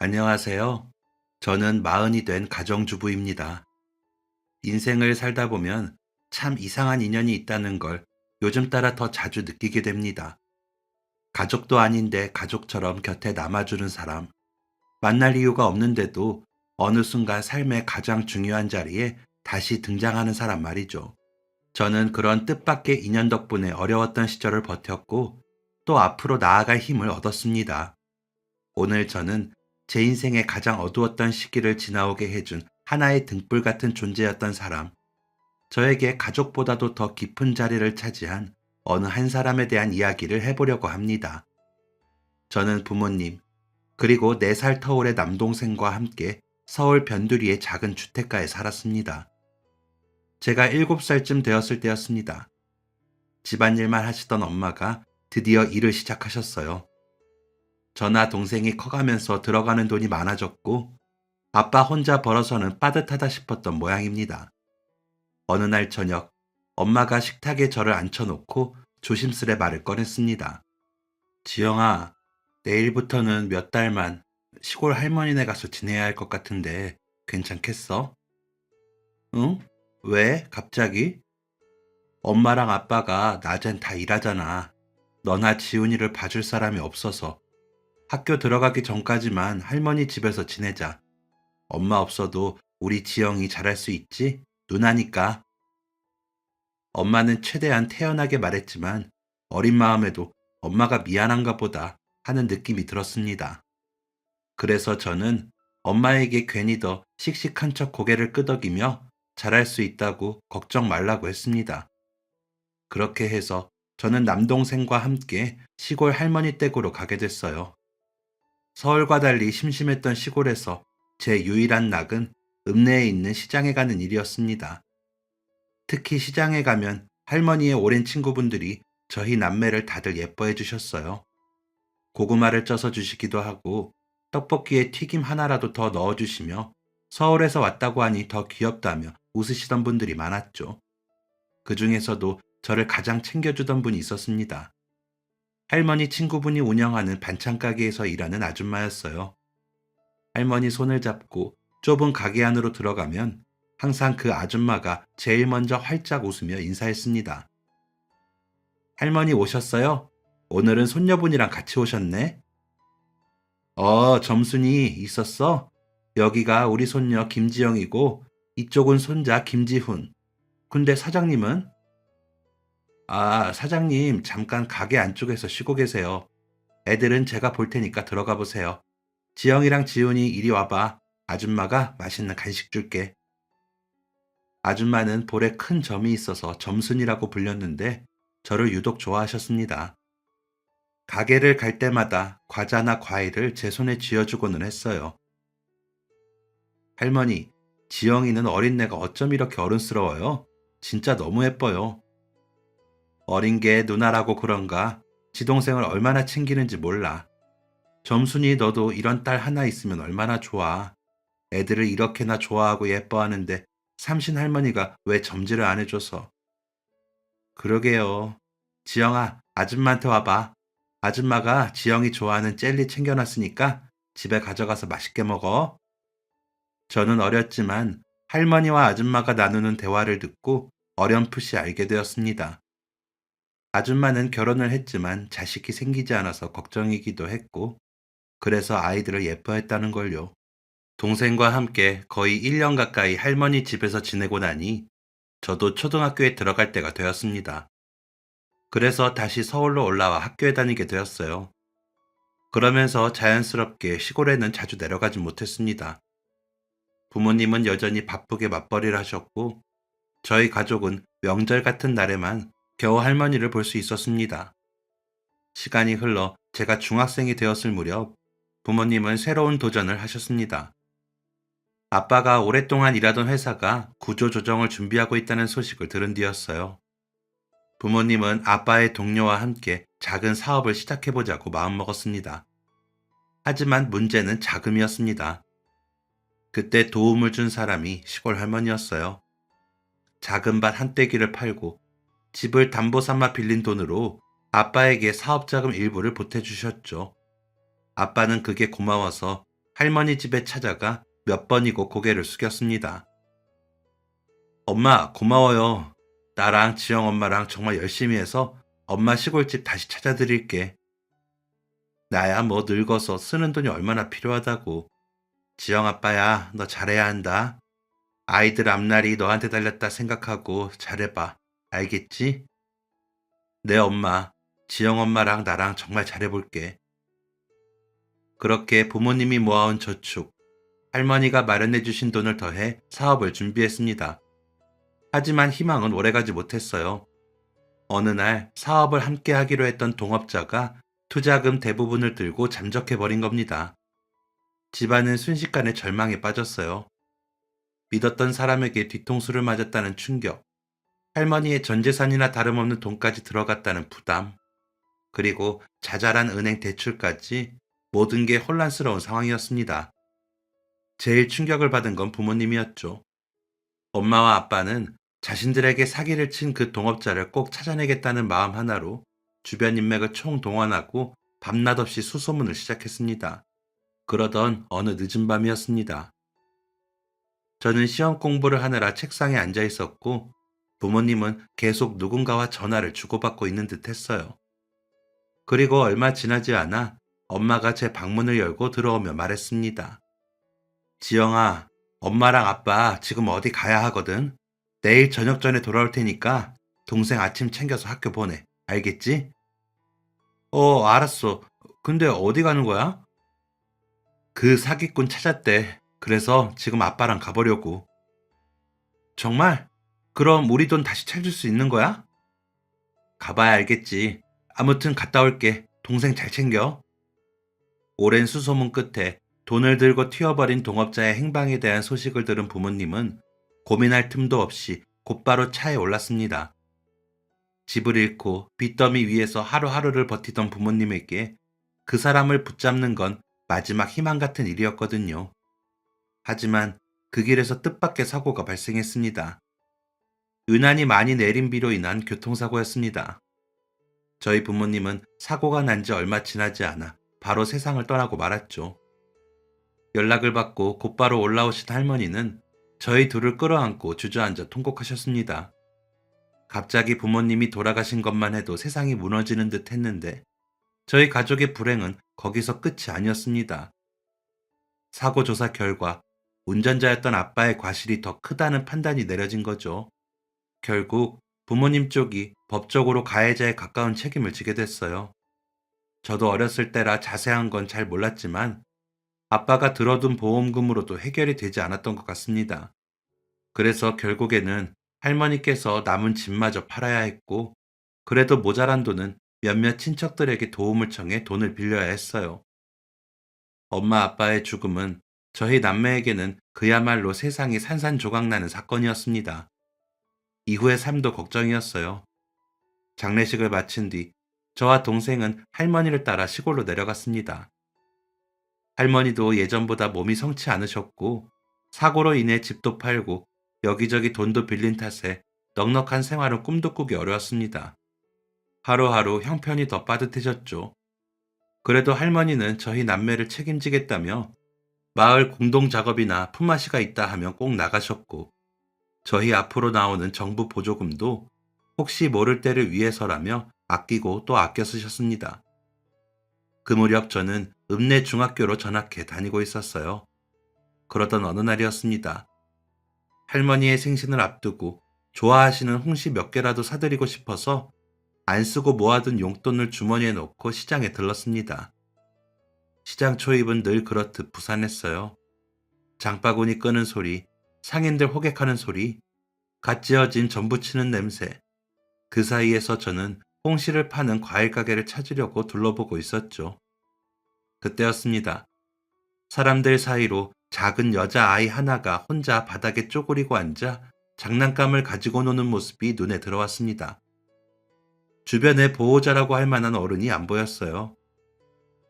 안녕하세요. 저는 마흔이 된 가정주부입니다. 인생을 살다 보면 참 이상한 인연이 있다는 걸 요즘 따라 더 자주 느끼게 됩니다. 가족도 아닌데 가족처럼 곁에 남아주는 사람, 만날 이유가 없는데도 어느 순간 삶의 가장 중요한 자리에 다시 등장하는 사람 말이죠. 저는 그런 뜻밖의 인연 덕분에 어려웠던 시절을 버텼고 또 앞으로 나아갈 힘을 얻었습니다. 오늘 저는 제 인생의 가장 어두웠던 시기를 지나오게 해준 하나의 등불 같은 존재였던 사람, 저에게 가족보다도 더 깊은 자리를 차지한 어느 한 사람에 대한 이야기를 해보려고 합니다. 저는 부모님, 그리고 4살 터울의 남동생과 함께 서울 변두리의 작은 주택가에 살았습니다. 제가 7살쯤 되었을 때였습니다. 집안일만 하시던 엄마가 드디어 일을 시작하셨어요. 저나 동생이 커가면서 들어가는 돈이 많아졌고 아빠 혼자 벌어서는 빠듯하다 싶었던 모양입니다. 어느 날 저녁 엄마가 식탁에 저를 앉혀놓고 조심스레 말을 꺼냈습니다. 지영아, 내일부터는 몇 달만 시골 할머니네 가서 지내야 할 것 같은데 괜찮겠어? 응? 왜? 갑자기? 엄마랑 아빠가 낮엔 다 일하잖아. 너나 지훈이를 봐줄 사람이 없어서 학교 들어가기 전까지만 할머니 집에서 지내자. 엄마 없어도 우리 지영이 잘할 수 있지? 누나니까. 엄마는 최대한 태연하게 말했지만 어린 마음에도 엄마가 미안한가 보다 하는 느낌이 들었습니다. 그래서 저는 엄마에게 괜히 더 씩씩한 척 고개를 끄덕이며 잘할 수 있다고 걱정 말라고 했습니다. 그렇게 해서 저는 남동생과 함께 시골 할머니 댁으로 가게 됐어요. 서울과 달리 심심했던 시골에서 제 유일한 낙은 읍내에 있는 시장에 가는 일이었습니다. 특히 시장에 가면 할머니의 오랜 친구분들이 저희 남매를 다들 예뻐해 주셨어요. 고구마를 쪄서 주시기도 하고 떡볶이에 튀김 하나라도 더 넣어주시며 서울에서 왔다고 하니 더 귀엽다며 웃으시던 분들이 많았죠. 그 중에서도 저를 가장 챙겨주던 분이 있었습니다. 할머니 친구분이 운영하는 반찬 가게에서 일하는 아줌마였어요. 할머니 손을 잡고 좁은 가게 안으로 들어가면 항상 그 아줌마가 제일 먼저 활짝 웃으며 인사했습니다. 할머니 오셨어요? 오늘은 손녀분이랑 같이 오셨네? 점순이 있었어? 여기가 우리 손녀 김지영이고 이쪽은 손자 김지훈. 근데 사장님은? 아, 사장님 잠깐 가게 안쪽에서 쉬고 계세요. 애들은 제가 볼 테니까 들어가 보세요. 지영이랑 지훈이 이리 와봐. 아줌마가 맛있는 간식 줄게. 아줌마는 볼에 큰 점이 있어서 점순이라고 불렸는데 저를 유독 좋아하셨습니다. 가게를 갈 때마다 과자나 과일을 제 손에 쥐어주고는 했어요. 할머니, 지영이는 어린애가 어쩜 이렇게 어른스러워요? 진짜 너무 예뻐요. 어린 게 누나라고 그런가 지 동생을 얼마나 챙기는지 몰라. 점순이 너도 이런 딸 하나 있으면 얼마나 좋아. 애들을 이렇게나 좋아하고 예뻐하는데 삼신 할머니가 왜 점지를 안 해줘서. 그러게요. 지영아, 아줌마한테 와봐. 아줌마가 지영이 좋아하는 젤리 챙겨놨으니까 집에 가져가서 맛있게 먹어. 저는 어렸지만 할머니와 아줌마가 나누는 대화를 듣고 어렴풋이 알게 되었습니다. 아줌마는 결혼을 했지만 자식이 생기지 않아서 걱정이기도 했고, 그래서 아이들을 예뻐했다는 걸요. 동생과 함께 거의 1년 가까이 할머니 집에서 지내고 나니 저도 초등학교에 들어갈 때가 되었습니다. 그래서 다시 서울로 올라와 학교에 다니게 되었어요. 그러면서 자연스럽게 시골에는 자주 내려가지 못했습니다. 부모님은 여전히 바쁘게 맞벌이를 하셨고, 저희 가족은 명절 같은 날에만 겨우 할머니를 볼 수 있었습니다. 시간이 흘러 제가 중학생이 되었을 무렵 부모님은 새로운 도전을 하셨습니다. 아빠가 오랫동안 일하던 회사가 구조조정을 준비하고 있다는 소식을 들은 뒤였어요. 부모님은 아빠의 동료와 함께 작은 사업을 시작해보자고 마음먹었습니다. 하지만 문제는 자금이었습니다. 그때 도움을 준 사람이 시골 할머니였어요. 작은 밭 한 떼기를 팔고 집을 담보 삼아 빌린 돈으로 아빠에게 사업자금 일부를 보태주셨죠. 아빠는 그게 고마워서 할머니 집에 찾아가 몇 번이고 고개를 숙였습니다. 엄마, 고마워요. 나랑 지영 엄마랑 정말 열심히 해서 엄마 시골집 다시 찾아드릴게. 나야 뭐 늙어서 쓰는 돈이 얼마나 필요하다고. 지영 아빠야, 너 잘해야 한다. 아이들 앞날이 너한테 달렸다 생각하고 잘해봐. 알겠지? 내 엄마, 지영 엄마랑 나랑 정말 잘해볼게. 그렇게 부모님이 모아온 저축, 할머니가 마련해주신 돈을 더해 사업을 준비했습니다. 하지만 희망은 오래가지 못했어요. 어느 날 사업을 함께 하기로 했던 동업자가 투자금 대부분을 들고 잠적해버린 겁니다. 집안은 순식간에 절망에 빠졌어요. 믿었던 사람에게 뒤통수를 맞았다는 충격, 할머니의 전 재산이나 다름없는 돈까지 들어갔다는 부담, 그리고 자잘한 은행 대출까지 모든 게 혼란스러운 상황이었습니다. 제일 충격을 받은 건 부모님이었죠. 엄마와 아빠는 자신들에게 사기를 친 그 동업자를 꼭 찾아내겠다는 마음 하나로 주변 인맥을 총동원하고 밤낮 없이 수소문을 시작했습니다. 그러던 어느 늦은 밤이었습니다. 저는 시험 공부를 하느라 책상에 앉아 있었고 부모님은 계속 누군가와 전화를 주고받고 있는 듯 했어요. 그리고 얼마 지나지 않아 엄마가 제 방문을 열고 들어오며 말했습니다. 지영아, 엄마랑 아빠 지금 어디 가야 하거든? 내일 저녁 전에 돌아올 테니까 동생 아침 챙겨서 학교 보내. 알겠지? 알았어. 근데 어디 가는 거야? 그 사기꾼 찾았대. 그래서 지금 아빠랑 가보려고. 정말? 그럼 우리 돈 다시 찾을 수 있는 거야? 가봐야 알겠지. 아무튼 갔다 올게. 동생 잘 챙겨. 오랜 수소문 끝에 돈을 들고 튀어버린 동업자의 행방에 대한 소식을 들은 부모님은 고민할 틈도 없이 곧바로 차에 올랐습니다. 집을 잃고 빚더미 위에서 하루하루를 버티던 부모님에게 그 사람을 붙잡는 건 마지막 희망 같은 일이었거든요. 하지만 그 길에서 뜻밖의 사고가 발생했습니다. 유난히 많이 내린 비로 인한 교통사고였습니다. 저희 부모님은 사고가 난 지 얼마 지나지 않아 바로 세상을 떠나고 말았죠. 연락을 받고 곧바로 올라오신 할머니는 저희 둘을 끌어안고 주저앉아 통곡하셨습니다. 갑자기 부모님이 돌아가신 것만 해도 세상이 무너지는 듯 했는데 저희 가족의 불행은 거기서 끝이 아니었습니다. 사고 조사 결과 운전자였던 아빠의 과실이 더 크다는 판단이 내려진 거죠. 결국 부모님 쪽이 법적으로 가해자에 가까운 책임을 지게 됐어요. 저도 어렸을 때라 자세한 건 잘 몰랐지만 아빠가 들어둔 보험금으로도 해결이 되지 않았던 것 같습니다. 그래서 결국에는 할머니께서 남은 집마저 팔아야 했고, 그래도 모자란 돈은 몇몇 친척들에게 도움을 청해 돈을 빌려야 했어요. 엄마 아빠의 죽음은 저희 남매에게는 그야말로 세상이 산산조각나는 사건이었습니다. 이후의 삶도 걱정이었어요. 장례식을 마친 뒤 저와 동생은 할머니를 따라 시골로 내려갔습니다. 할머니도 예전보다 몸이 성치 않으셨고 사고로 인해 집도 팔고 여기저기 돈도 빌린 탓에 넉넉한 생활은 꿈도 꾸기 어려웠습니다. 하루하루 형편이 더 빠듯해졌죠. 그래도 할머니는 저희 남매를 책임지겠다며 마을 공동 작업이나 품앗이가 있다 하면 꼭 나가셨고 저희 앞으로 나오는 정부 보조금도 혹시 모를 때를 위해서라며 아끼고 또 아껴 쓰셨습니다. 그 무렵 저는 읍내 중학교로 전학해 다니고 있었어요. 그러던 어느 날이었습니다. 할머니의 생신을 앞두고 좋아하시는 홍시 몇 개라도 사드리고 싶어서 안 쓰고 모아둔 용돈을 주머니에 넣고 시장에 들렀습니다. 시장 초입은 늘 그렇듯 부산했어요. 장바구니 끄는 소리, 상인들 호객하는 소리, 갓 지어진 전부 치는 냄새. 그 사이에서 저는 홍시를 파는 과일 가게를 찾으려고 둘러보고 있었죠. 그때였습니다. 사람들 사이로 작은 여자아이 하나가 혼자 바닥에 쪼그리고 앉아 장난감을 가지고 노는 모습이 눈에 들어왔습니다. 주변에 보호자라고 할 만한 어른이 안 보였어요.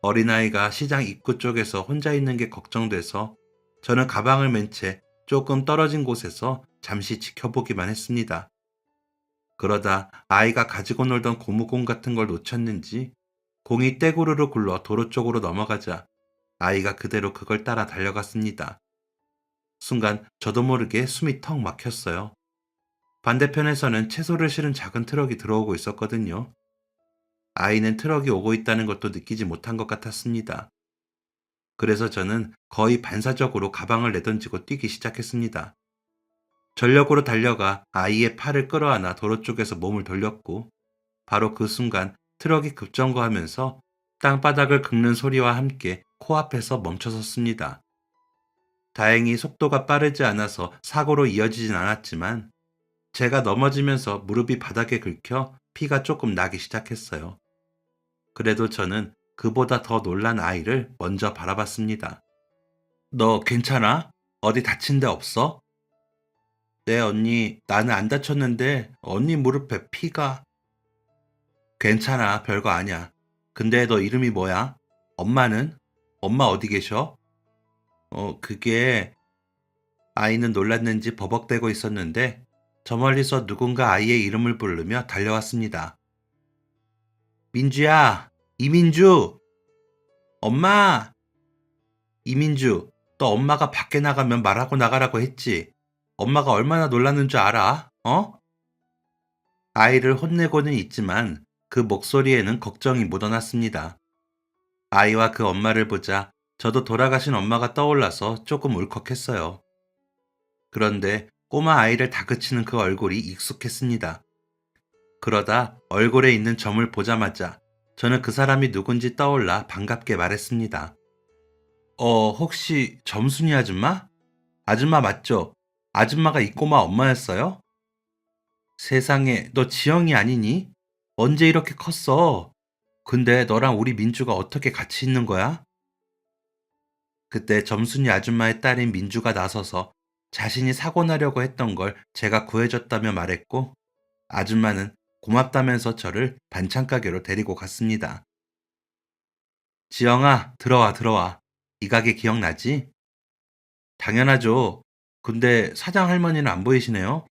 어린아이가 시장 입구 쪽에서 혼자 있는 게 걱정돼서 저는 가방을 맨 채 조금 떨어진 곳에서 잠시 지켜보기만 했습니다. 그러다 아이가 가지고 놀던 고무공 같은 걸 놓쳤는지 공이 떼구르르 굴러 도로 쪽으로 넘어가자 아이가 그대로 그걸 따라 달려갔습니다. 순간 저도 모르게 숨이 턱 막혔어요. 반대편에서는 채소를 실은 작은 트럭이 들어오고 있었거든요. 아이는 트럭이 오고 있다는 것도 느끼지 못한 것 같았습니다. 그래서 저는 거의 반사적으로 가방을 내던지고 뛰기 시작했습니다. 전력으로 달려가 아이의 팔을 끌어안아 도로 쪽에서 몸을 돌렸고, 바로 그 순간 트럭이 급정거하면서 땅바닥을 긁는 소리와 함께 코앞에서 멈춰섰습니다. 다행히 속도가 빠르지 않아서 사고로 이어지진 않았지만, 제가 넘어지면서 무릎이 바닥에 긁혀 피가 조금 나기 시작했어요. 그래도 저는 그보다 더 놀란 아이를 먼저 바라봤습니다. 너 괜찮아? 어디 다친 데 없어? 네, 언니. 나는 안 다쳤는데 언니 무릎에 피가... 괜찮아. 별거 아니야. 근데 너 이름이 뭐야? 엄마는? 엄마 어디 계셔? 그게... 아이는 놀랐는지 버벅대고 있었는데 저 멀리서 누군가 아이의 이름을 부르며 달려왔습니다. 민주야! 이민주! 엄마! 이민주, 너 엄마가 밖에 나가면 말하고 나가라고 했지? 엄마가 얼마나 놀랐는 줄 알아? 어? 아이를 혼내고는 있지만 그 목소리에는 걱정이 묻어났습니다. 아이와 그 엄마를 보자 저도 돌아가신 엄마가 떠올라서 조금 울컥했어요. 그런데 꼬마 아이를 다그치는 그 얼굴이 익숙했습니다. 그러다 얼굴에 있는 점을 보자마자 저는 그 사람이 누군지 떠올라 반갑게 말했습니다. 혹시 점순이 아줌마? 아줌마 맞죠? 아줌마가 이 꼬마 엄마였어요? 세상에, 너 지영이 아니니? 언제 이렇게 컸어? 근데 너랑 우리 민주가 어떻게 같이 있는 거야? 그때 점순이 아줌마의 딸인 민주가 나서서 자신이 사고 나려고 했던 걸 제가 구해줬다며 말했고, 아줌마는 고맙다면서 저를 반찬가게로 데리고 갔습니다. 지영아, 들어와, 들어와. 이 가게 기억나지? 당연하죠. 근데 사장 할머니는 안 보이시네요?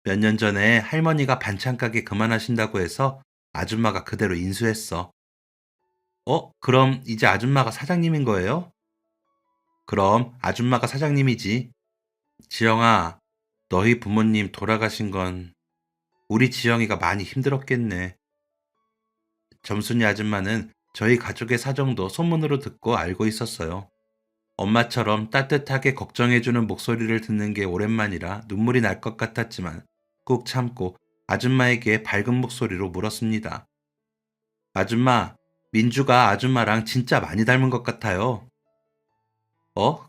몇 년 전에 할머니가 반찬가게 그만하신다고 해서 아줌마가 그대로 인수했어. 그럼 이제 아줌마가 사장님인 거예요? 그럼 아줌마가 사장님이지. 지영아, 너희 부모님 돌아가신 건 우리 지영이가 많이 힘들었겠네. 점순이 아줌마는 저희 가족의 사정도 소문으로 듣고 알고 있었어요. 엄마처럼 따뜻하게 걱정해주는 목소리를 듣는 게 오랜만이라 눈물이 날 것 같았지만 꾹 참고 아줌마에게 밝은 목소리로 물었습니다. 아줌마, 민주가 아줌마랑 진짜 많이 닮은 것 같아요.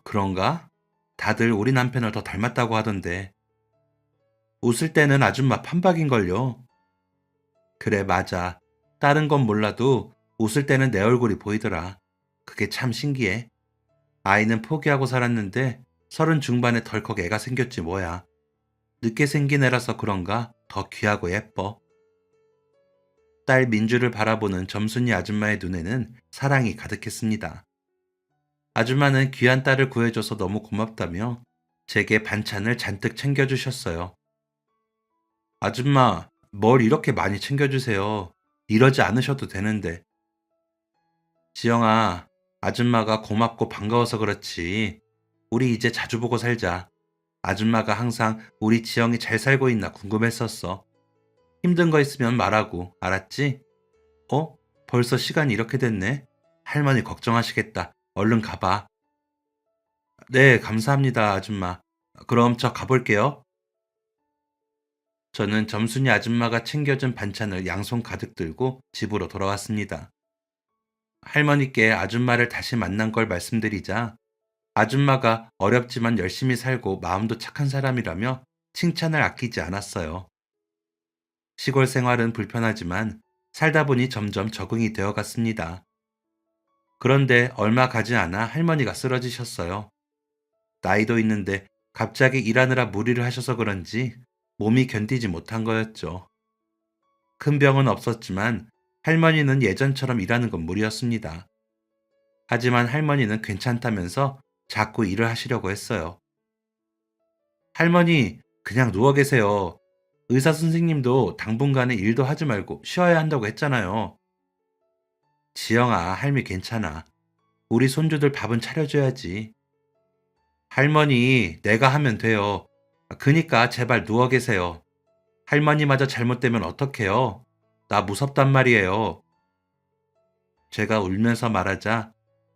그런가? 다들 우리 남편을 더 닮았다고 하던데. 웃을 때는 아줌마 판박인걸요. 그래, 맞아. 다른 건 몰라도 웃을 때는 내 얼굴이 보이더라. 그게 참 신기해. 아이는 포기하고 살았는데 30 중반에 덜컥 애가 생겼지 뭐야. 늦게 생긴 애라서 그런가 더 귀하고 예뻐. 딸 민주를 바라보는 점순이 아줌마의 눈에는 사랑이 가득했습니다. 아줌마는 귀한 딸을 구해줘서 너무 고맙다며 제게 반찬을 잔뜩 챙겨주셨어요. 아줌마, 뭘 이렇게 많이 챙겨주세요. 이러지 않으셔도 되는데. 지영아, 아줌마가 고맙고 반가워서 그렇지. 우리 이제 자주 보고 살자. 아줌마가 항상 우리 지영이 잘 살고 있나 궁금했었어. 힘든 거 있으면 말하고, 알았지? 벌써 시간이 이렇게 됐네. 할머니 걱정하시겠다. 얼른 가봐. 네, 감사합니다, 아줌마. 그럼 저 가볼게요. 저는 점순이 아줌마가 챙겨준 반찬을 양손 가득 들고 집으로 돌아왔습니다. 할머니께 아줌마를 다시 만난 걸 말씀드리자 아줌마가 어렵지만 열심히 살고 마음도 착한 사람이라며 칭찬을 아끼지 않았어요. 시골 생활은 불편하지만 살다 보니 점점 적응이 되어 갔습니다. 그런데 얼마 가지 않아 할머니가 쓰러지셨어요. 나이도 있는데 갑자기 일하느라 무리를 하셔서 그런지 몸이 견디지 못한 거였죠. 큰 병은 없었지만 할머니는 예전처럼 일하는 건 무리였습니다. 하지만 할머니는 괜찮다면서 자꾸 일을 하시려고 했어요. 할머니, 그냥 누워 계세요. 의사 선생님도 당분간은 일도 하지 말고 쉬어야 한다고 했잖아요. 지영아, 할미 괜찮아. 우리 손주들 밥은 차려줘야지. 할머니, 내가 하면 돼요. 그니까 제발 누워 계세요. 할머니마저 잘못되면 어떡해요? 나 무섭단 말이에요. 제가 울면서 말하자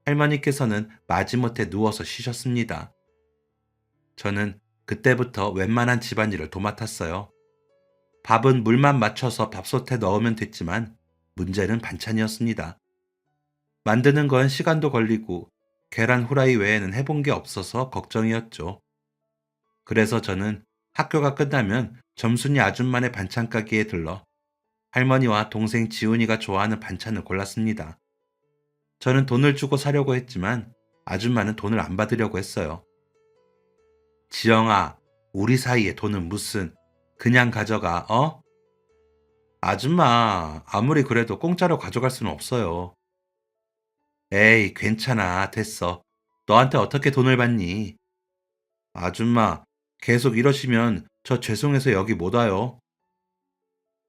할머니께서는 마지못해 누워서 쉬셨습니다. 저는 그때부터 웬만한 집안일을 도맡았어요. 밥은 물만 맞춰서 밥솥에 넣으면 됐지만 문제는 반찬이었습니다. 만드는 건 시간도 걸리고 계란 후라이 외에는 해본 게 없어서 걱정이었죠. 그래서 저는 학교가 끝나면 점순이 아줌마네 반찬 가게에 들러 할머니와 동생 지훈이가 좋아하는 반찬을 골랐습니다. 저는 돈을 주고 사려고 했지만 아줌마는 돈을 안 받으려고 했어요. 지영아, 우리 사이에 돈은 무슨, 그냥 가져가, 어? 아줌마, 아무리 그래도 공짜로 가져갈 수는 없어요. 에이, 괜찮아, 됐어. 너한테 어떻게 돈을 받니? 아줌마, 계속 이러시면 저 죄송해서 여기 못 와요.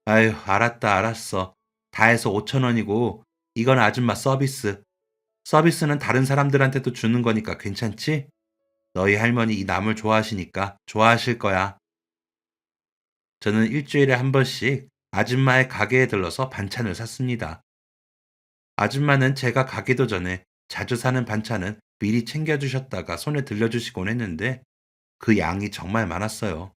아유, 알았다, 알았어. 다 해서 5천 원이고, 이건 아줌마 서비스. 서비스는 다른 사람들한테도 주는 거니까 괜찮지? 너희 할머니 이 나물 좋아하시니까 좋아하실 거야. 저는 일주일에 한 번씩 아줌마의 가게에 들러서 반찬을 샀습니다. 아줌마는 제가 가기도 전에 자주 사는 반찬은 미리 챙겨주셨다가 손에 들려주시곤 했는데 그 양이 정말 많았어요.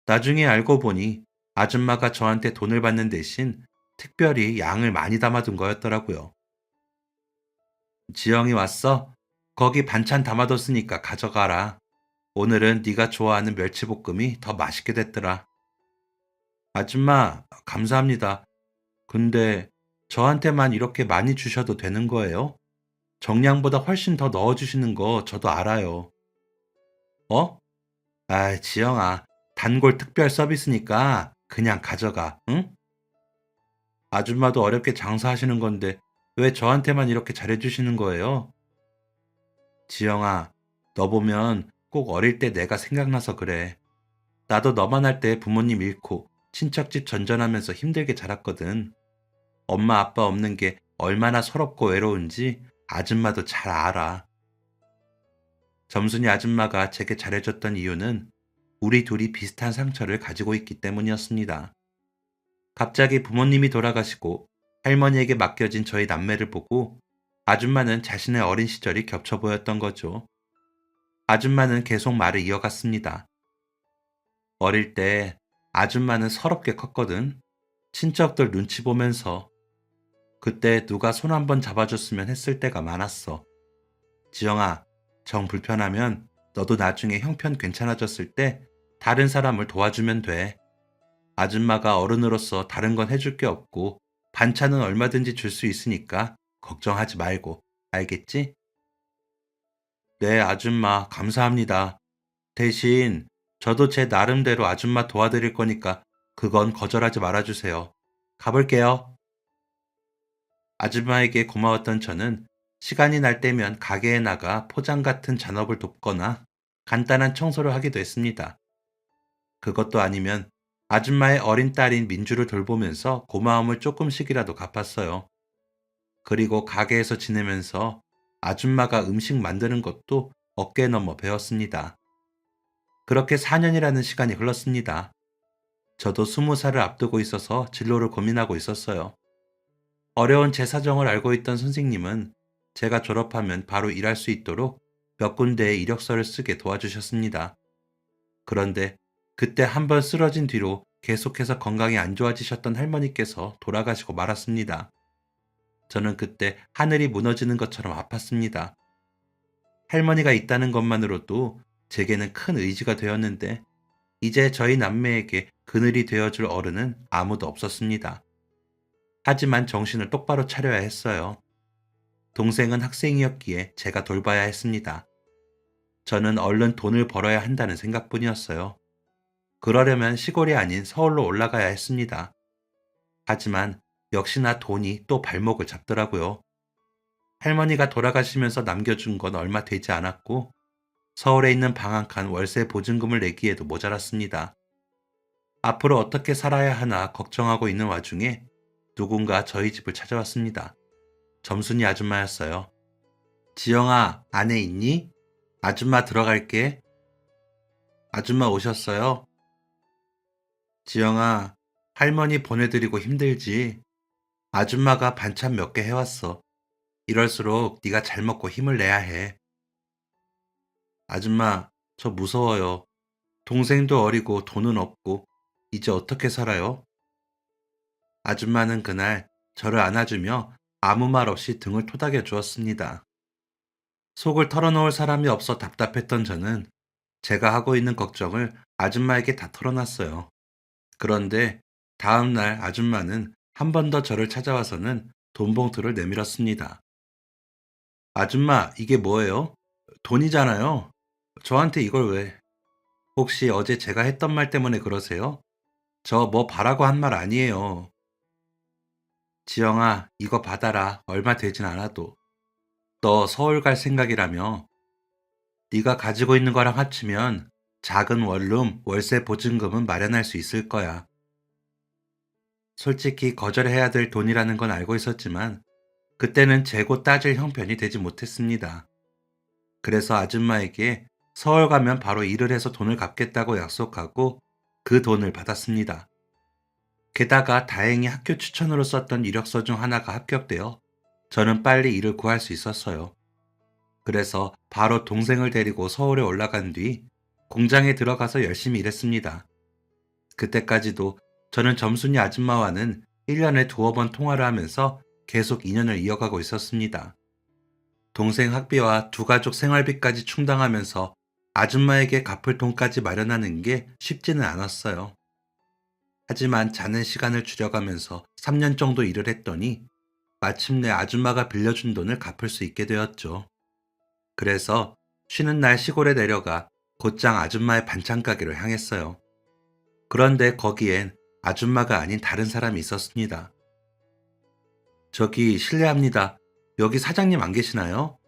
나중에 알고 보니 아줌마가 저한테 돈을 받는 대신 특별히 양을 많이 담아둔 거였더라고요. 지영이 왔어? 거기 반찬 담아뒀으니까 가져가라. 오늘은 네가 좋아하는 멸치볶음이 더 맛있게 됐더라. 아줌마, 감사합니다. 근데 저한테만 이렇게 많이 주셔도 되는 거예요? 정량보다 훨씬 더 넣어주시는 거 저도 알아요. 어? 아, 지영아, 단골 특별 서비스니까 그냥 가져가, 응? 아줌마도 어렵게 장사하시는 건데 왜 저한테만 이렇게 잘해주시는 거예요? 지영아, 너 보면 꼭 어릴 때 내가 생각나서 그래. 나도 너만 할 때 부모님 잃고 친척집 전전하면서 힘들게 자랐거든. 엄마 아빠 없는 게 얼마나 서럽고 외로운지 아줌마도 잘 알아. 점순이 아줌마가 제게 잘해줬던 이유는 우리 둘이 비슷한 상처를 가지고 있기 때문이었습니다. 갑자기 부모님이 돌아가시고 할머니에게 맡겨진 저희 남매를 보고 아줌마는 자신의 어린 시절이 겹쳐 보였던 거죠. 아줌마는 계속 말을 이어갔습니다. 어릴 때 아줌마는 서럽게 컸거든. 친척들 눈치 보면서 그때 누가 손 한번 잡아줬으면 했을 때가 많았어. 지영아, 정 불편하면 너도 나중에 형편 괜찮아졌을 때 다른 사람을 도와주면 돼. 아줌마가 어른으로서 다른 건 해줄 게 없고 반찬은 얼마든지 줄 수 있으니까 걱정하지 말고. 알겠지? 네, 아줌마, 감사합니다. 대신 저도 제 나름대로 아줌마 도와드릴 거니까 그건 거절하지 말아주세요. 가볼게요. 아줌마에게 고마웠던 저는 시간이 날 때면 가게에 나가 포장 같은 잔업을 돕거나 간단한 청소를 하기도 했습니다. 그것도 아니면 아줌마의 어린 딸인 민주를 돌보면서 고마움을 조금씩이라도 갚았어요. 그리고 가게에서 지내면서 아줌마가 음식 만드는 것도 어깨 넘어 배웠습니다. 그렇게 4년이라는 시간이 흘렀습니다. 저도 20살을 앞두고 있어서 진로를 고민하고 있었어요. 어려운 제 사정을 알고 있던 선생님은 제가 졸업하면 바로 일할 수 있도록 몇 군데의 이력서를 쓰게 도와주셨습니다. 그런데 그때 한번 쓰러진 뒤로 계속해서 건강이 안 좋아지셨던 할머니께서 돌아가시고 말았습니다. 저는 그때 하늘이 무너지는 것처럼 아팠습니다. 할머니가 있다는 것만으로도 제게는 큰 의지가 되었는데 이제 저희 남매에게 그늘이 되어줄 어른은 아무도 없었습니다. 하지만 정신을 똑바로 차려야 했어요. 동생은 학생이었기에 제가 돌봐야 했습니다. 저는 얼른 돈을 벌어야 한다는 생각뿐이었어요. 그러려면 시골이 아닌 서울로 올라가야 했습니다. 하지만 역시나 돈이 또 발목을 잡더라고요. 할머니가 돌아가시면서 남겨준 건 얼마 되지 않았고 서울에 있는 방 한 칸 월세 보증금을 내기에도 모자랐습니다. 앞으로 어떻게 살아야 하나 걱정하고 있는 와중에 누군가 저희 집을 찾아왔습니다. 점순이 아줌마였어요. 지영아, 안에 있니? 아줌마 들어갈게. 아줌마 오셨어요? 지영아, 할머니 보내드리고 힘들지? 아줌마가 반찬 몇 개 해왔어. 이럴수록 네가 잘 먹고 힘을 내야 해. 아줌마, 저 무서워요. 동생도 어리고 돈은 없고 이제 어떻게 살아요? 아줌마는 그날 저를 안아주며 아무 말 없이 등을 토닥여 주었습니다. 속을 털어놓을 사람이 없어 답답했던 저는 제가 하고 있는 걱정을 아줌마에게 다 털어놨어요. 그런데 다음 날 아줌마는 한 번 더 저를 찾아와서는 돈 봉투를 내밀었습니다. 아줌마, 이게 뭐예요? 돈이잖아요. 저한테 이걸 왜? 혹시 어제 제가 했던 말 때문에 그러세요? 저 뭐 바라고 한 말 아니에요. 지영아, 이거 받아라. 얼마 되진 않아도. 너 서울 갈 생각이라며? 네가 가지고 있는 거랑 합치면 작은 원룸, 월세 보증금은 마련할 수 있을 거야. 솔직히 거절해야 될 돈이라는 건 알고 있었지만 그때는 재고 따질 형편이 되지 못했습니다. 그래서 아줌마에게 서울 가면 바로 일을 해서 돈을 갚겠다고 약속하고 그 돈을 받았습니다. 게다가 다행히 학교 추천으로 썼던 이력서 중 하나가 합격되어 저는 빨리 일을 구할 수 있었어요. 그래서 바로 동생을 데리고 서울에 올라간 뒤 공장에 들어가서 열심히 일했습니다. 그때까지도 저는 점순이 아줌마와는 1년에 두어 번 통화를 하면서 계속 인연을 이어가고 있었습니다. 동생 학비와 두 가족 생활비까지 충당하면서 아줌마에게 갚을 돈까지 마련하는 게 쉽지는 않았어요. 하지만 자는 시간을 줄여가면서 3년 정도 일을 했더니 마침내 아줌마가 빌려준 돈을 갚을 수 있게 되었죠. 그래서 쉬는 날 시골에 내려가 곧장 아줌마의 반찬 가게로 향했어요. 그런데 거기엔 아줌마가 아닌 다른 사람이 있었습니다. 저기 실례합니다. 여기 사장님 안 계시나요?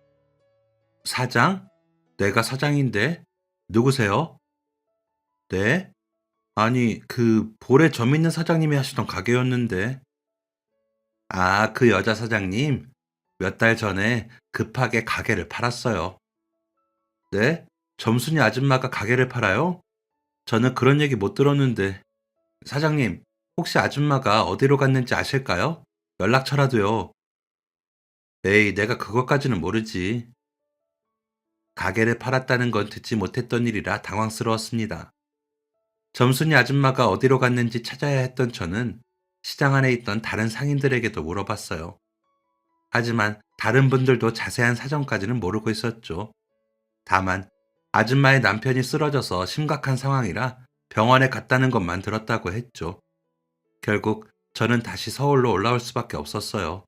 사장? 내가 사장인데 누구세요? 네? 아니, 그 볼에 점 있는 사장님이 하시던 가게였는데. 아, 그 여자 사장님? 몇 달 전에 급하게 가게를 팔았어요. 네? 점순이 아줌마가 가게를 팔아요? 저는 그런 얘기 못 들었는데. 사장님, 혹시 아줌마가 어디로 갔는지 아실까요? 연락처라도요. 에이, 내가 그것까지는 모르지. 가게를 팔았다는 건 듣지 못했던 일이라 당황스러웠습니다. 점순이 아줌마가 어디로 갔는지 찾아야 했던 저는 시장 안에 있던 다른 상인들에게도 물어봤어요. 하지만 다른 분들도 자세한 사정까지는 모르고 있었죠. 다만 아줌마의 남편이 쓰러져서 심각한 상황이라 병원에 갔다는 것만 들었다고 했죠. 결국 저는 다시 서울로 올라올 수밖에 없었어요.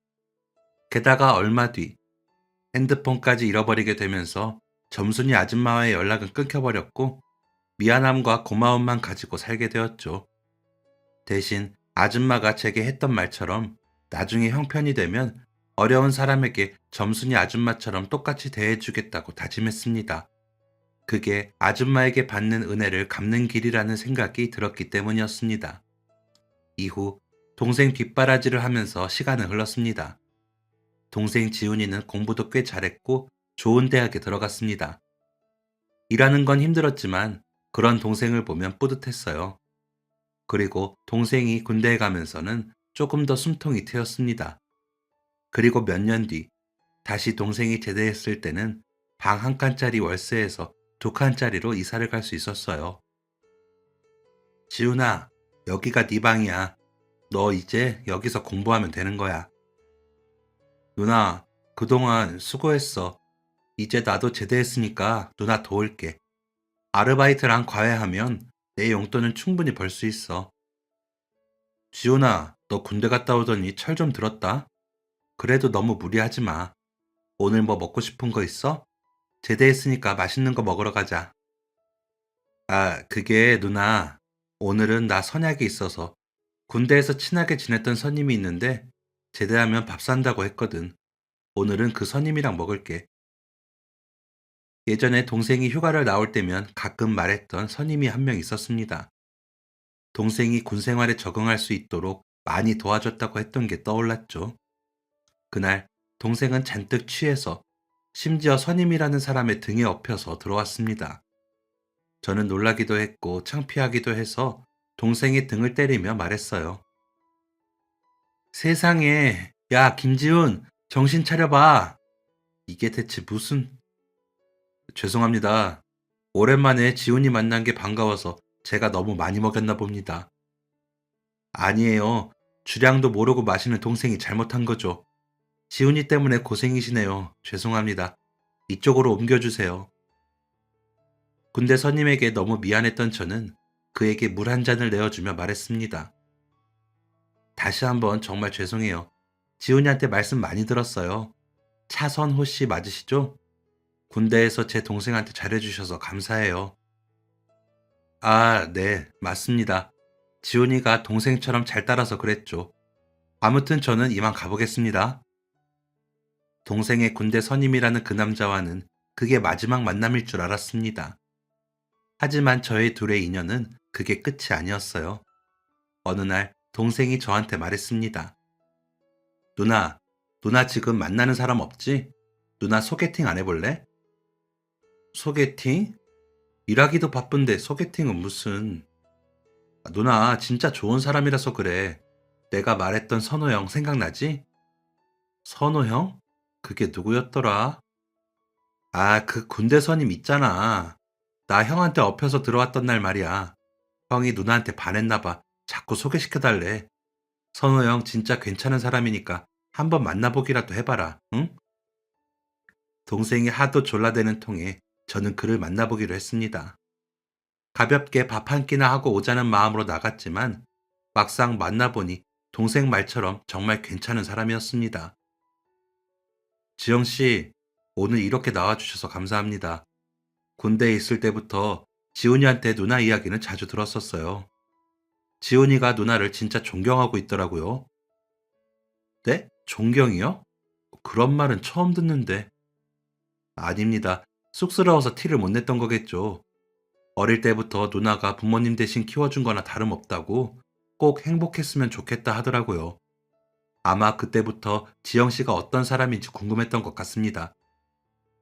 게다가 얼마 뒤 핸드폰까지 잃어버리게 되면서 점순이 아줌마와의 연락은 끊겨버렸고 미안함과 고마움만 가지고 살게 되었죠. 대신 아줌마가 제게 했던 말처럼 나중에 형편이 되면 어려운 사람에게 점순이 아줌마처럼 똑같이 대해주겠다고 다짐했습니다. 그게 아줌마에게 받는 은혜를 갚는 길이라는 생각이 들었기 때문이었습니다. 이후 동생 뒷바라지를 하면서 시간은 흘렀습니다. 동생 지훈이는 공부도 꽤 잘했고 좋은 대학에 들어갔습니다. 일하는 건 힘들었지만 그런 동생을 보면 뿌듯했어요. 그리고 동생이 군대에 가면서는 조금 더 숨통이 트였습니다. 그리고 몇 년 뒤 다시 동생이 제대했을 때는 방 한 칸짜리 월세에서 두 칸짜리로 이사를 갈 수 있었어요. 지훈아, 여기가 네 방이야. 너 이제 여기서 공부하면 되는 거야. 누나, 그동안 수고했어. 이제 나도 제대했으니까 누나 도울게. 아르바이트랑 과외하면 내 용돈은 충분히 벌 수 있어. 지훈아, 너 군대 갔다 오더니 철 좀 들었다. 그래도 너무 무리하지 마. 오늘 뭐 먹고 싶은 거 있어? 제대했으니까 맛있는 거 먹으러 가자. 아, 그게 누나, 오늘은 나 선약이 있어서 군대에서 친하게 지냈던 선임이 있는데 제대하면 밥 산다고 했거든. 오늘은 그 선임이랑 먹을게. 예전에 동생이 휴가를 나올 때면 가끔 말했던 선임이 한 명 있었습니다. 동생이 군 생활에 적응할 수 있도록 많이 도와줬다고 했던 게 떠올랐죠. 그날 동생은 잔뜩 취해서 심지어 선임이라는 사람의 등에 업혀서 들어왔습니다. 저는 놀라기도 했고 창피하기도 해서 동생의 등을 때리며 말했어요. 세상에, 야, 김지훈, 정신 차려봐. 이게 대체 무슨... 죄송합니다. 오랜만에 지훈이 만난 게 반가워서 제가 너무 많이 먹였나 봅니다. 아니에요. 주량도 모르고 마시는 동생이 잘못한 거죠. 지훈이 때문에 고생이시네요. 죄송합니다. 이쪽으로 옮겨주세요. 군대 선임에게 너무 미안했던 저는 그에게 물 한 잔을 내어주며 말했습니다. 다시 한번 정말 죄송해요. 지훈이한테 말씀 많이 들었어요. 차선호 씨 맞으시죠? 군대에서 제 동생한테 잘해주셔서 감사해요. 아, 네, 맞습니다. 지훈이가 동생처럼 잘 따라서 그랬죠. 아무튼 저는 이만 가보겠습니다. 동생의 군대 선임이라는 그 남자와는 그게 마지막 만남일 줄 알았습니다. 하지만 저희 둘의 인연은 그게 끝이 아니었어요. 어느 날 동생이 저한테 말했습니다. 누나 지금 만나는 사람 없지? 누나 소개팅 안 해볼래? 소개팅? 일하기도 바쁜데 소개팅은 무슨... 누나 진짜 좋은 사람이라서 그래. 내가 말했던 선호 형 생각나지? 선호 형? 그게 누구였더라? 아, 그 군대 선임 있잖아. 나 형한테 업혀서 들어왔던 날 말이야. 형이 누나한테 반했나 봐. 자꾸 소개시켜달래. 선호 형 진짜 괜찮은 사람이니까 한번 만나보기라도 해봐라, 응? 동생이 하도 졸라대는 통에 저는 그를 만나보기로 했습니다. 가볍게 밥 한 끼나 하고 오자는 마음으로 나갔지만 막상 만나보니 동생 말처럼 정말 괜찮은 사람이었습니다. 지영 씨, 오늘 이렇게 나와주셔서 감사합니다. 군대에 있을 때부터 지훈이한테 누나 이야기는 자주 들었었어요. 지훈이가 누나를 진짜 존경하고 있더라고요. 네? 존경이요? 그런 말은 처음 듣는데. 아닙니다. 쑥스러워서 티를 못 냈던 거겠죠. 어릴 때부터 누나가 부모님 대신 키워준 거나 다름없다고 꼭 행복했으면 좋겠다 하더라고요. 아마 그때부터 지영 씨가 어떤 사람인지 궁금했던 것 같습니다.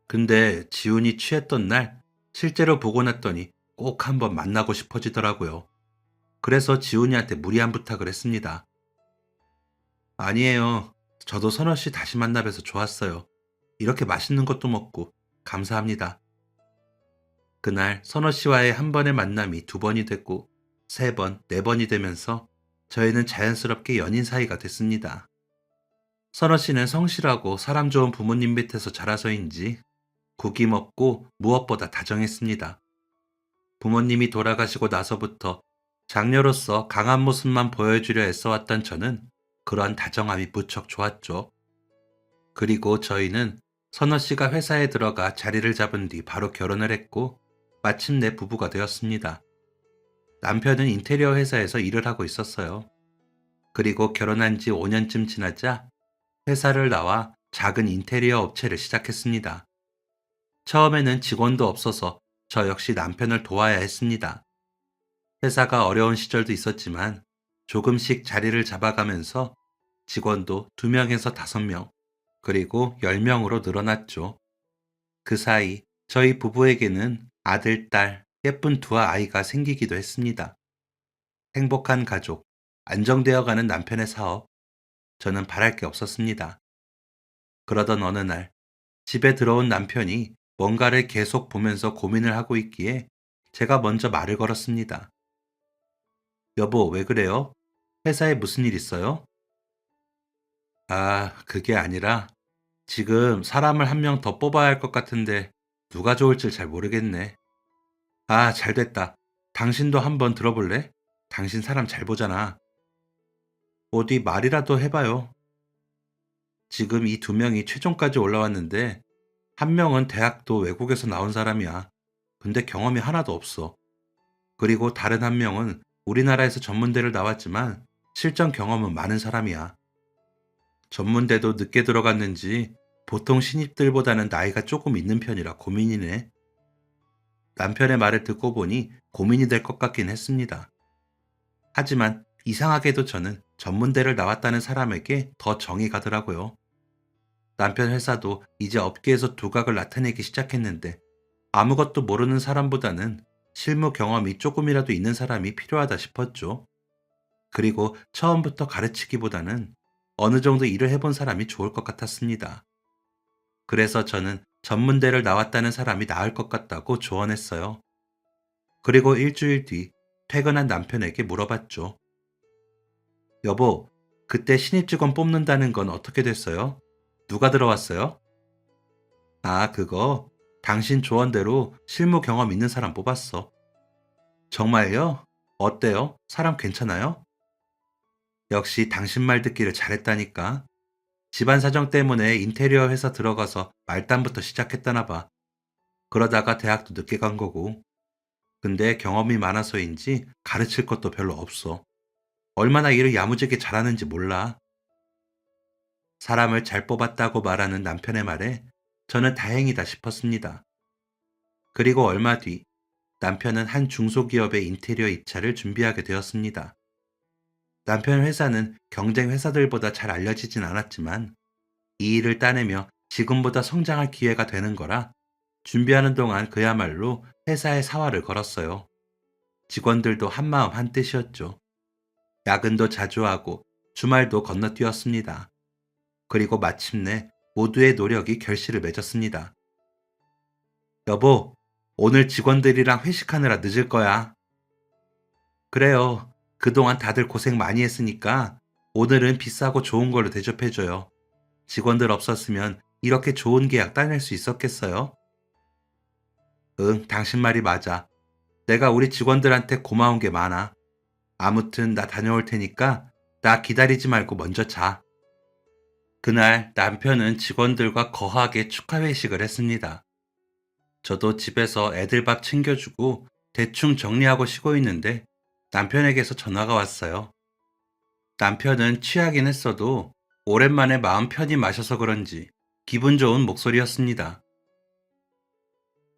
근데 지훈이 취했던 날 실제로 보고 났더니 꼭 한번 만나고 싶어지더라고요. 그래서 지훈이한테 무리한 부탁을 했습니다. 아니에요. 저도 선호 씨 다시 만나 뵈서 좋았어요. 이렇게 맛있는 것도 먹고 감사합니다. 그날 선호 씨와의 한 번의 만남이 두 번이 됐고 세 번, 네 번이 되면서 저희는 자연스럽게 연인 사이가 됐습니다. 선호 씨는 성실하고 사람 좋은 부모님 밑에서 자라서인지 국이 먹고 무엇보다 다정했습니다. 부모님이 돌아가시고 나서부터 장녀로서 강한 모습만 보여주려 애써왔던 저는 그런 다정함이 무척 좋았죠. 그리고 저희는 선호 씨가 회사에 들어가 자리를 잡은 뒤 바로 결혼을 했고 마침내 부부가 되었습니다. 남편은 인테리어 회사에서 일을 하고 있었어요. 그리고 결혼한 지 5년쯤 지나자 회사를 나와 작은 인테리어 업체를 시작했습니다. 처음에는 직원도 없어서 저 역시 남편을 도와야 했습니다. 회사가 어려운 시절도 있었지만 조금씩 자리를 잡아가면서 직원도 2명에서 5명, 그리고 10명으로 늘어났죠. 그 사이 저희 부부에게는 아들, 딸, 예쁜 두 아이가 생기기도 했습니다. 행복한 가족, 안정되어가는 남편의 사업, 저는 바랄 게 없었습니다. 그러던 어느 날 집에 들어온 남편이 뭔가를 계속 보면서 고민을 하고 있기에 제가 먼저 말을 걸었습니다. 여보, 왜 그래요? 회사에 무슨 일 있어요? 아, 그게 아니라 지금 사람을 한 명 더 뽑아야 할 것 같은데 누가 좋을지 잘 모르겠네. 아, 잘 됐다. 당신도 한번 들어볼래? 당신 사람 잘 보잖아. 어디 말이라도 해봐요. 지금 이 2명이 최종까지 올라왔는데 한 명은 대학도 외국에서 나온 사람이야. 근데 경험이 하나도 없어. 그리고 다른 한 명은 우리나라에서 전문대를 나왔지만 실전 경험은 많은 사람이야. 전문대도 늦게 들어갔는지 보통 신입들보다는 나이가 조금 있는 편이라 고민이네. 남편의 말을 듣고 보니 고민이 될 것 같긴 했습니다. 하지만 이상하게도 저는 전문대를 나왔다는 사람에게 더 정이 가더라고요. 남편 회사도 이제 업계에서 두각을 나타내기 시작했는데 아무것도 모르는 사람보다는 실무 경험이 조금이라도 있는 사람이 필요하다 싶었죠. 그리고 처음부터 가르치기보다는 어느 정도 일을 해본 사람이 좋을 것 같았습니다. 그래서 저는 전문대를 나왔다는 사람이 나을 것 같다고 조언했어요. 그리고 일주일 뒤 퇴근한 남편에게 물어봤죠. 여보, 그때 신입 직원 뽑는다는 건 어떻게 됐어요? 누가 들어왔어요? 아, 그거 당신 조언대로 실무 경험 있는 사람 뽑았어. 정말요? 어때요? 사람 괜찮아요? 역시 당신 말 듣기를 잘했다니까. 집안 사정 때문에 인테리어 회사 들어가서 말단부터 시작했다나 봐. 그러다가 대학도 늦게 간 거고. 근데 경험이 많아서인지 가르칠 것도 별로 없어. 얼마나 일을 야무지게 잘하는지 몰라. 사람을 잘 뽑았다고 말하는 남편의 말에 저는 다행이다 싶었습니다. 그리고 얼마 뒤 남편은 한 중소기업의 인테리어 입사를 준비하게 되었습니다. 남편 회사는 경쟁 회사들보다 잘 알려지진 않았지만 이 일을 따내며 지금보다 성장할 기회가 되는 거라 준비하는 동안 그야말로 회사에 사활을 걸었어요. 직원들도 한마음 한뜻이었죠. 야근도 자주 하고 주말도 건너뛰었습니다. 그리고 마침내 모두의 노력이 결실을 맺었습니다. 여보, 오늘 직원들이랑 회식하느라 늦을 거야. 그래요. 그동안 다들 고생 많이 했으니까 오늘은 비싸고 좋은 걸로 대접해줘요. 직원들 없었으면 이렇게 좋은 계약 따낼 수 있었겠어요? 응, 당신 말이 맞아. 내가 우리 직원들한테 고마운 게 많아. 아무튼 나 다녀올 테니까 나 기다리지 말고 먼저 자. 그날 남편은 직원들과 거하게 축하 회식을 했습니다. 저도 집에서 애들 밥 챙겨주고 대충 정리하고 쉬고 있는데 남편에게서 전화가 왔어요. 남편은 취하긴 했어도 오랜만에 마음 편히 마셔서 그런지 기분 좋은 목소리였습니다.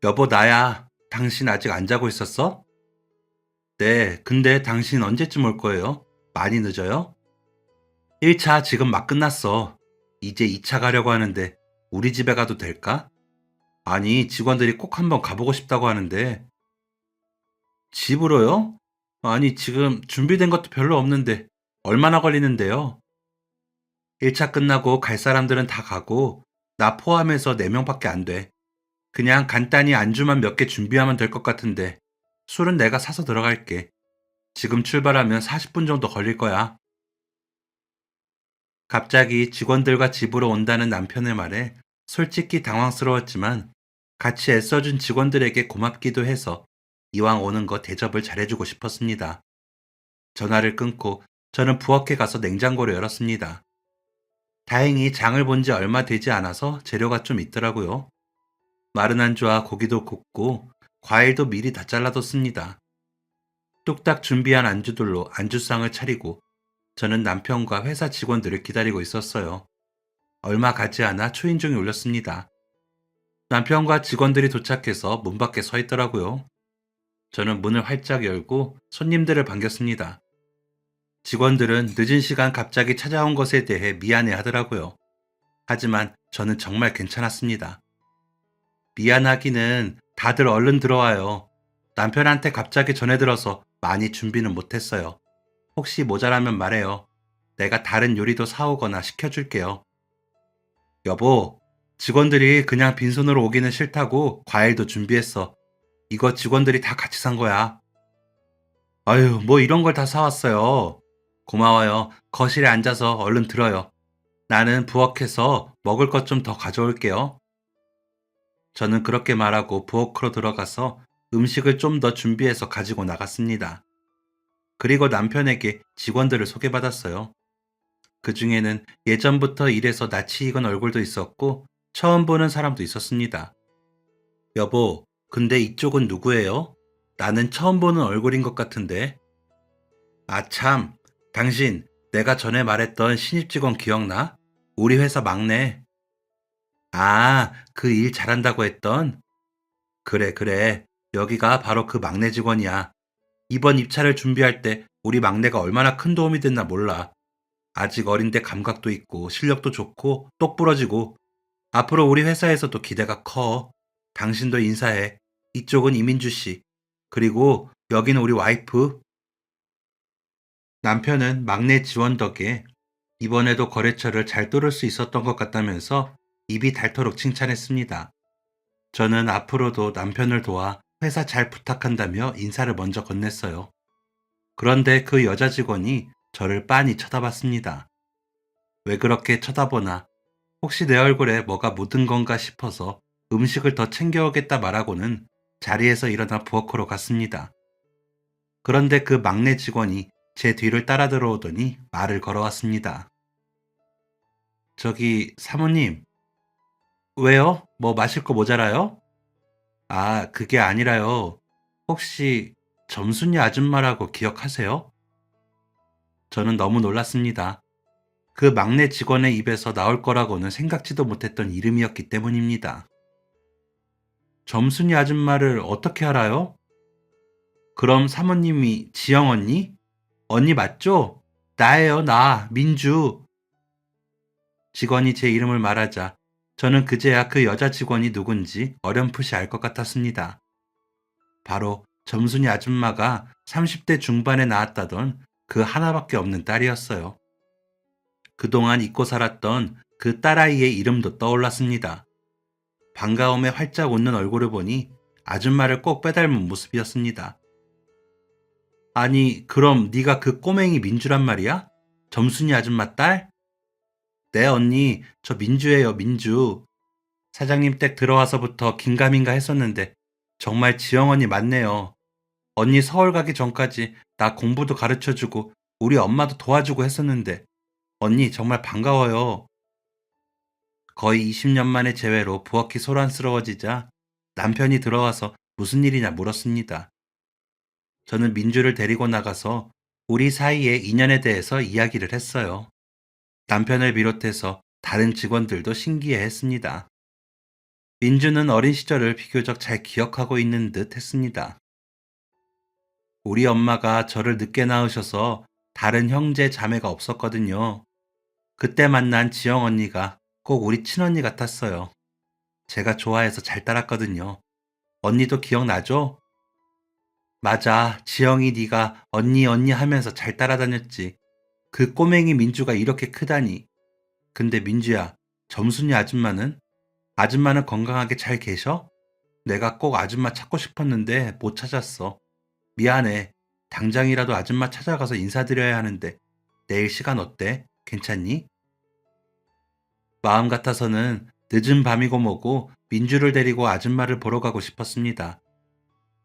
여보, 나야. 당신 아직 안 자고 있었어? 네, 근데 당신 언제쯤 올 거예요? 많이 늦어요? 1차 지금 막 끝났어. 이제 2차 가려고 하는데 우리 집에 가도 될까? 아니, 직원들이 꼭 한번 가보고 싶다고 하는데. 집으로요? 아니, 지금 준비된 것도 별로 없는데 얼마나 걸리는데요? 1차 끝나고 갈 사람들은 다 가고 나 포함해서 4명밖에 안 돼. 그냥 간단히 안주만 몇 개 준비하면 될 것 같은데 술은 내가 사서 들어갈게. 지금 출발하면 40분 정도 걸릴 거야. 갑자기 직원들과 집으로 온다는 남편의 말에 솔직히 당황스러웠지만 같이 애써준 직원들에게 고맙기도 해서 이왕 오는 거 대접을 잘해주고 싶었습니다. 전화를 끊고 저는 부엌에 가서 냉장고를 열었습니다. 다행히 장을 본지 얼마 되지 않아서 재료가 좀 있더라고요. 마른 안주와 고기도 굽고 과일도 미리 다 잘라뒀습니다. 뚝딱 준비한 안주들로 안주상을 차리고 저는 남편과 회사 직원들을 기다리고 있었어요. 얼마 가지 않아 초인종이 울렸습니다. 남편과 직원들이 도착해서 문 밖에 서 있더라고요. 저는 문을 활짝 열고 손님들을 반겼습니다. 직원들은 늦은 시간 갑자기 찾아온 것에 대해 미안해 하더라고요. 하지만 저는 정말 괜찮았습니다. 미안하기는 다들 얼른 들어와요. 남편한테 갑자기 전해들어서 많이 준비는 못했어요. 혹시 모자라면 말해요. 내가 다른 요리도 사오거나 시켜줄게요. 여보, 직원들이 그냥 빈손으로 오기는 싫다고 과일도 준비했어. 이거 직원들이 다 같이 산 거야. 아유, 뭐 이런 걸 다 사왔어요. 고마워요. 거실에 앉아서 얼른 들어요. 나는 부엌에서 먹을 것 좀 더 가져올게요. 저는 그렇게 말하고 부엌으로 들어가서 음식을 좀 더 준비해서 가지고 나갔습니다. 그리고 남편에게 직원들을 소개받았어요. 그 중에는 예전부터 일해서 낯이 익은 얼굴도 있었고 처음 보는 사람도 있었습니다. 여보, 근데 이쪽은 누구예요? 나는 처음 보는 얼굴인 것 같은데. 아, 참. 당신, 내가 전에 말했던 신입 직원 기억나? 우리 회사 막내. 아, 그 일 잘한다고 했던? 그래, 그래. 여기가 바로 그 막내 직원이야. 이번 입사를 준비할 때 우리 막내가 얼마나 큰 도움이 됐나 몰라. 아직 어린데 감각도 있고 실력도 좋고 똑부러지고 앞으로 우리 회사에서도 기대가 커. 당신도 인사해. 이쪽은 이민주 씨. 그리고 여기는 우리 와이프. 남편은 막내 지원 덕에 이번에도 거래처를 잘 뚫을 수 있었던 것 같다면서 입이 닳도록 칭찬했습니다. 저는 앞으로도 남편을 도와 회사 잘 부탁한다며 인사를 먼저 건넸어요. 그런데 그 여자 직원이 저를 빤히 쳐다봤습니다. 왜 그렇게 쳐다보나? 혹시 내 얼굴에 뭐가 묻은 건가 싶어서 음식을 더 챙겨오겠다 말하고는 자리에서 일어나 부엌으로 갔습니다. 그런데 그 막내 직원이 제 뒤를 따라 들어오더니 말을 걸어왔습니다. 저기 사모님, 왜요? 뭐 마실 거 모자라요? 아, 그게 아니라요. 혹시 점순이 아줌마라고 기억하세요? 저는 너무 놀랐습니다. 그 막내 직원의 입에서 나올 거라고는 생각지도 못했던 이름이었기 때문입니다. 점순이 아줌마를 어떻게 알아요? 그럼 사모님이 지영 언니? 언니 맞죠? 나예요, 나, 민주. 직원이 제 이름을 말하자 저는 그제야 그 여자 직원이 누군지 어렴풋이 알 것 같았습니다. 바로 점순이 아줌마가 30대 중반에 낳았다던 그 하나밖에 없는 딸이었어요. 그동안 잊고 살았던 그 딸아이의 이름도 떠올랐습니다. 반가움에 활짝 웃는 얼굴을 보니 아줌마를 꼭 빼닮은 모습이었습니다. 아니, 그럼 네가 그 꼬맹이 민주란 말이야? 점순이 아줌마 딸? 네, 언니, 저 민주예요, 민주. 사장님 댁 들어와서부터 긴가민가 했었는데 정말 지영 언니 맞네요. 언니 서울 가기 전까지 나 공부도 가르쳐주고 우리 엄마도 도와주고 했었는데 언니 정말 반가워요. 거의 20년 만에 재회로 부엌이 소란스러워지자 남편이 들어와서 무슨 일이냐 물었습니다. 저는 민주를 데리고 나가서 우리 사이의 인연에 대해서 이야기를 했어요. 남편을 비롯해서 다른 직원들도 신기해했습니다. 민주는 어린 시절을 비교적 잘 기억하고 있는 듯 했습니다. 우리 엄마가 저를 늦게 낳으셔서 다른 형제 자매가 없었거든요. 그때 만난 지영 언니가 꼭 우리 친언니 같았어요. 제가 좋아해서 잘 따랐거든요. 언니도 기억나죠? 맞아. 지영이 네가 언니 언니 하면서 잘 따라다녔지. 그 꼬맹이 민주가 이렇게 크다니. 근데 민주야, 점순이 아줌마는? 아줌마는 건강하게 잘 계셔? 내가 꼭 아줌마 찾고 싶었는데 못 찾았어. 미안해. 당장이라도 아줌마 찾아가서 인사드려야 하는데 내일 시간 어때? 괜찮니? 마음 같아서는 늦은 밤이고 뭐고 민주를 데리고 아줌마를 보러 가고 싶었습니다.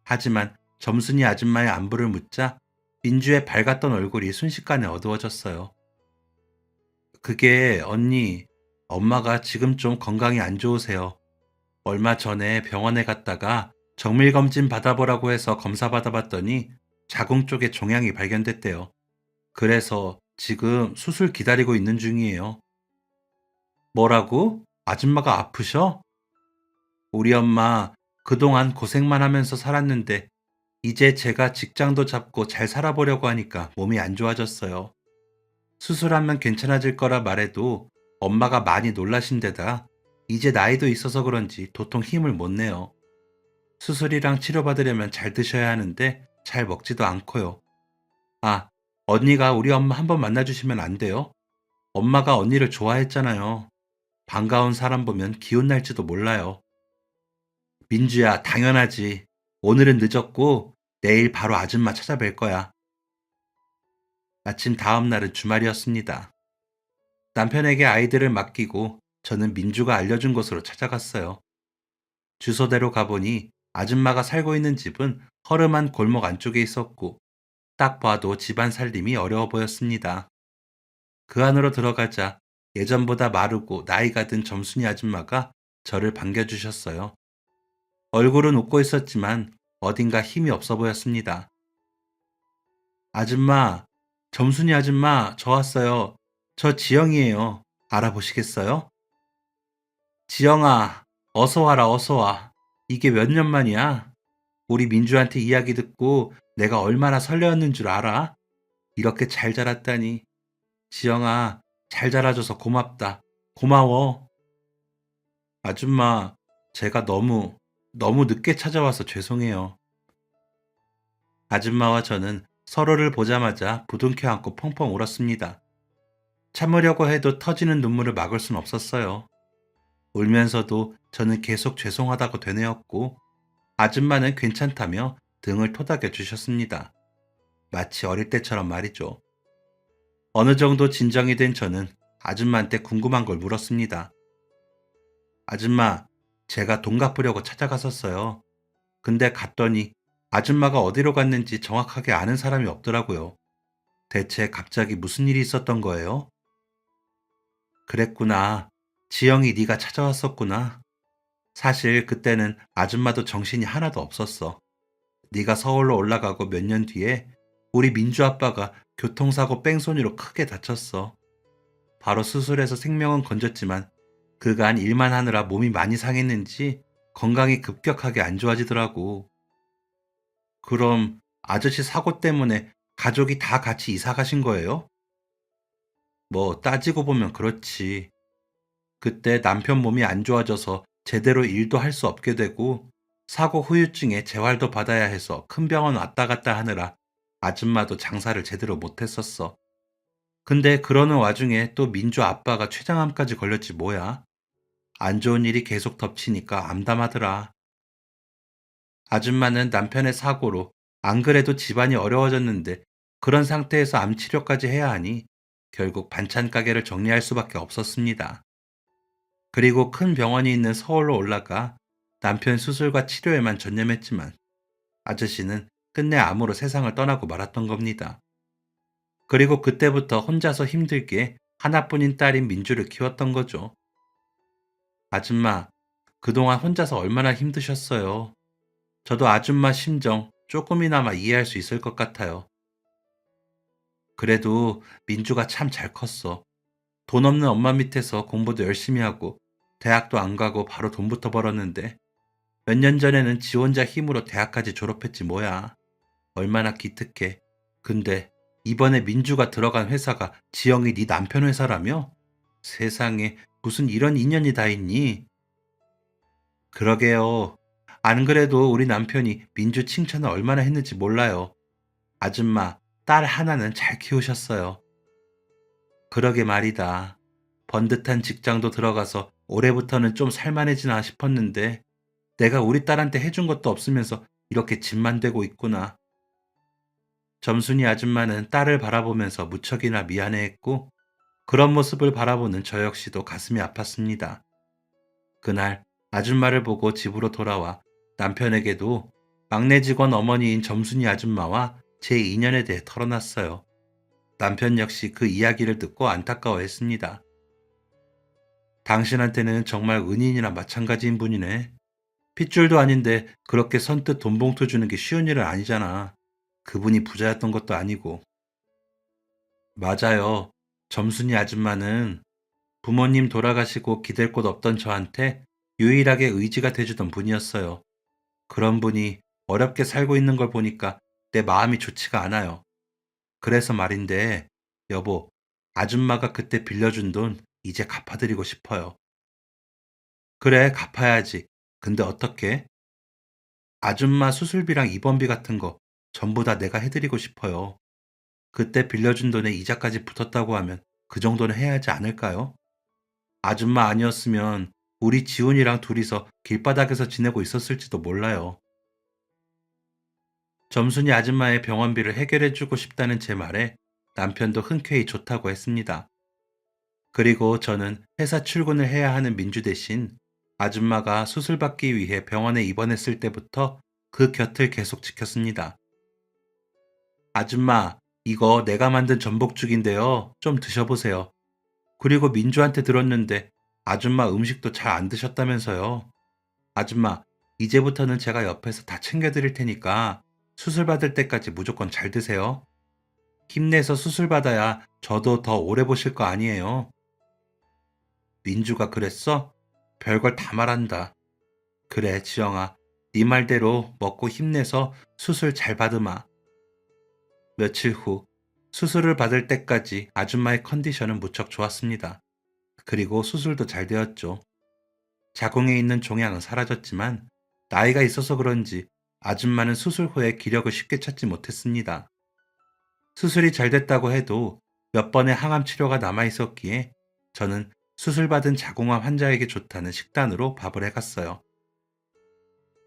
하지만 점순이 아줌마의 안부를 묻자 민주의 밝았던 얼굴이 순식간에 어두워졌어요. 그게 언니, 엄마가 지금 좀 건강이 안 좋으세요. 얼마 전에 병원에 갔다가 정밀검진 받아보라고 해서 검사 받아봤더니 자궁 쪽에 종양이 발견됐대요. 그래서 지금 수술 기다리고 있는 중이에요. 뭐라고? 아줌마가 아프셔? 우리 엄마 그동안 고생만 하면서 살았는데 이제 제가 직장도 잡고 잘 살아보려고 하니까 몸이 안 좋아졌어요. 수술하면 괜찮아질 거라 말해도 엄마가 많이 놀라신 데다 이제 나이도 있어서 그런지 도통 힘을 못 내요. 수술이랑 치료받으려면 잘 드셔야 하는데 잘 먹지도 않고요. 아, 언니가 우리 엄마 한번 만나주시면 안 돼요? 엄마가 언니를 좋아했잖아요. 반가운 사람 보면 기운 날지도 몰라요. 민주야, 당연하지. 오늘은 늦었고 내일 바로 아줌마 찾아뵐 거야. 마침 다음 날은 주말이었습니다. 남편에게 아이들을 맡기고 저는 민주가 알려준 곳으로 찾아갔어요. 주소대로 가보니 아줌마가 살고 있는 집은 허름한 골목 안쪽에 있었고 딱 봐도 집안 살림이 어려워 보였습니다. 그 안으로 들어가자 예전보다 마르고 나이가 든 점순이 아줌마가 저를 반겨주셨어요. 얼굴은 웃고 있었지만 어딘가 힘이 없어 보였습니다. 아줌마, 점순이 아줌마, 저 왔어요. 저 지영이에요. 알아보시겠어요? 지영아, 어서 와라, 어서 와. 이게 몇 년 만이야? 우리 민주한테 이야기 듣고 내가 얼마나 설레었는 줄 알아? 이렇게 잘 자랐다니. 지영아, 잘 자라줘서 고맙다. 고마워. 아줌마, 제가 너무 늦게 찾아와서 죄송해요. 아줌마와 저는 서로를 보자마자 부둥켜 안고 펑펑 울었습니다. 참으려고 해도 터지는 눈물을 막을 순 없었어요. 울면서도 저는 계속 죄송하다고 되뇌었고, 아줌마는 괜찮다며 등을 토닥여 주셨습니다. 마치 어릴 때처럼 말이죠. 어느 정도 진정이 된 저는 아줌마한테 궁금한 걸 물었습니다. 아줌마, 제가 돈 갚으려고 찾아갔었어요. 근데 갔더니 아줌마가 어디로 갔는지 정확하게 아는 사람이 없더라고요. 대체 갑자기 무슨 일이 있었던 거예요? 그랬구나. 지영이 네가 찾아왔었구나. 사실 그때는 아줌마도 정신이 하나도 없었어. 네가 서울로 올라가고 몇 년 뒤에 우리 민주 아빠가 교통사고 뺑소니로 크게 다쳤어. 바로 수술해서 생명은 건졌지만 그간 일만 하느라 몸이 많이 상했는지 건강이 급격하게 안 좋아지더라고. 그럼 아저씨 사고 때문에 가족이 다 같이 이사 가신 거예요? 뭐 따지고 보면 그렇지. 그때 남편 몸이 안 좋아져서 제대로 일도 할 수 없게 되고 사고 후유증에 재활도 받아야 해서 큰 병원 왔다 갔다 하느라 아줌마도 장사를 제대로 못했었어. 근데 그러는 와중에 또 민주 아빠가 췌장암까지 걸렸지 뭐야. 안 좋은 일이 계속 덮치니까 암담하더라. 아줌마는 남편의 사고로 안 그래도 집안이 어려워졌는데 그런 상태에서 암 치료까지 해야 하니 결국 반찬 가게를 정리할 수밖에 없었습니다. 그리고 큰 병원이 있는 서울로 올라가 남편 수술과 치료에만 전념했지만 아저씨는 끝내 암으로 세상을 떠나고 말았던 겁니다. 그리고 그때부터 혼자서 힘들게 하나뿐인 딸인 민주를 키웠던 거죠. 아줌마, 그동안 혼자서 얼마나 힘드셨어요. 저도 아줌마 심정 조금이나마 이해할 수 있을 것 같아요. 그래도 민주가 참 잘 컸어. 돈 없는 엄마 밑에서 공부도 열심히 하고 대학도 안 가고 바로 돈부터 벌었는데 몇 년 전에는 지 혼자 힘으로 대학까지 졸업했지 뭐야. 얼마나 기특해. 근데 이번에 민주가 들어간 회사가 지영이 네 남편 회사라며? 세상에 무슨 이런 인연이 다 있니? 그러게요. 안 그래도 우리 남편이 민주 칭찬을 얼마나 했는지 몰라요. 아줌마, 딸 하나는 잘 키우셨어요. 그러게 말이다. 번듯한 직장도 들어가서 올해부터는 좀 살만해지나 싶었는데 내가 우리 딸한테 해준 것도 없으면서 이렇게 집만 되고 있구나. 점순이 아줌마는 딸을 바라보면서 무척이나 미안해했고 그런 모습을 바라보는 저 역시도 가슴이 아팠습니다. 그날 아줌마를 보고 집으로 돌아와 남편에게도 막내 직원 어머니인 점순이 아줌마와 제 인연에 대해 털어놨어요. 남편 역시 그 이야기를 듣고 안타까워했습니다. 당신한테는 정말 은인이나 마찬가지인 분이네. 핏줄도 아닌데 그렇게 선뜻 돈 봉투 주는 게 쉬운 일은 아니잖아. 그분이 부자였던 것도 아니고. 맞아요. 점순이 아줌마는 부모님 돌아가시고 기댈 곳 없던 저한테 유일하게 의지가 돼주던 분이었어요. 그런 분이 어렵게 살고 있는 걸 보니까 내 마음이 좋지가 않아요. 그래서 말인데, 여보, 아줌마가 그때 빌려준 돈 이제 갚아드리고 싶어요. 그래, 갚아야지. 근데 어떻게? 아줌마 수술비랑 입원비 같은 거 전부 다 내가 해드리고 싶어요. 그때 빌려준 돈에 이자까지 붙었다고 하면 그 정도는 해야 하지 않을까요? 아줌마 아니었으면 우리 지훈이랑 둘이서 길바닥에서 지내고 있었을지도 몰라요. 점순이 아줌마의 병원비를 해결해주고 싶다는 제 말에 남편도 흔쾌히 좋다고 했습니다. 그리고 저는 회사 출근을 해야 하는 민주 대신 아줌마가 수술받기 위해 병원에 입원했을 때부터 그 곁을 계속 지켰습니다. 아줌마, 이거 내가 만든 전복죽인데요. 좀 드셔보세요. 그리고 민주한테 들었는데 아줌마 음식도 잘 안 드셨다면서요. 아줌마, 이제부터는 제가 옆에서 다 챙겨드릴 테니까 수술 받을 때까지 무조건 잘 드세요. 힘내서 수술 받아야 저도 더 오래 보실 거 아니에요. 민주가 그랬어? 별걸 다 말한다. 그래, 지영아. 네 말대로 먹고 힘내서 수술 잘 받으마. 며칠 후 수술을 받을 때까지 아줌마의 컨디션은 무척 좋았습니다. 그리고 수술도 잘 되었죠. 자궁에 있는 종양은 사라졌지만 나이가 있어서 그런지 아줌마는 수술 후에 기력을 쉽게 찾지 못했습니다. 수술이 잘 됐다고 해도 몇 번의 항암 치료가 남아 있었기에 저는 수술받은 자궁암 환자에게 좋다는 식단으로 밥을 해갔어요.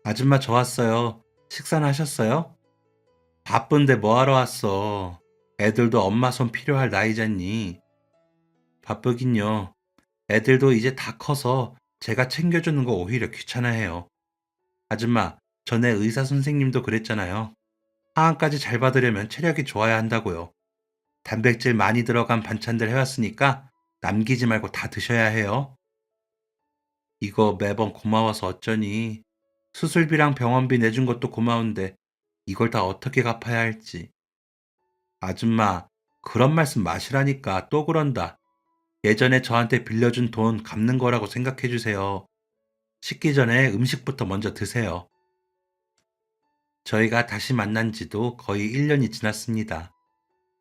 아줌마 저 왔어요. 식사는 하셨어요? 바쁜데 뭐하러 왔어? 애들도 엄마 손 필요할 나이잖니. 바쁘긴요. 애들도 이제 다 커서 제가 챙겨주는 거 오히려 귀찮아해요. 아줌마, 전에 의사 선생님도 그랬잖아요. 항암까지 잘 받으려면 체력이 좋아야 한다고요. 단백질 많이 들어간 반찬들 해왔으니까 남기지 말고 다 드셔야 해요. 이거 매번 고마워서 어쩌니. 수술비랑 병원비 내준 것도 고마운데 이걸 다 어떻게 갚아야 할지. 아줌마, 그런 말씀 마시라니까 또 그런다. 예전에 저한테 빌려준 돈 갚는 거라고 생각해 주세요. 식기 전에 음식부터 먼저 드세요. 저희가 다시 만난 지도 거의 1년이 지났습니다.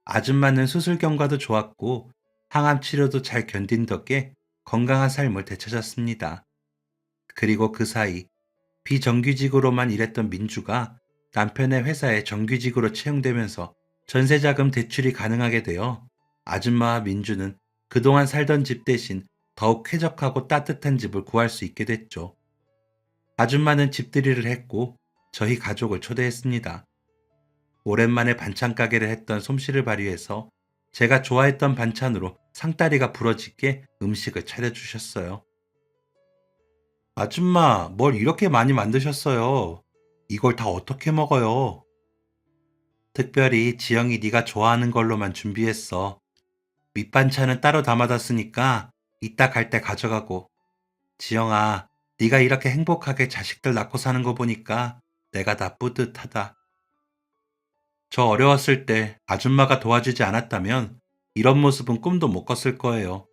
아줌마는 수술 경과도 좋았고 항암 치료도 잘 견딘 덕에 건강한 삶을 되찾았습니다. 그리고 그 사이 비정규직으로만 일했던 민주가 남편의 회사에 정규직으로 채용되면서 전세자금 대출이 가능하게 되어 아줌마와 민주는 그동안 살던 집 대신 더욱 쾌적하고 따뜻한 집을 구할 수 있게 됐죠. 아줌마는 집들이를 했고 저희 가족을 초대했습니다. 오랜만에 반찬 가게를 했던 솜씨를 발휘해서 제가 좋아했던 반찬으로 상다리가 부러지게 음식을 차려주셨어요. 아줌마, 뭘 이렇게 많이 만드셨어요? 이걸 다 어떻게 먹어요? 특별히 지영이 네가 좋아하는 걸로만 준비했어. 밑반찬은 따로 담아뒀으니까 이따 갈 때 가져가고. 지영아, 네가 이렇게 행복하게 자식들 낳고 사는 거 보니까 내가 다 뿌듯하다. 저 어려웠을 때 아줌마가 도와주지 않았다면 이런 모습은 꿈도 못 꿨을 거예요.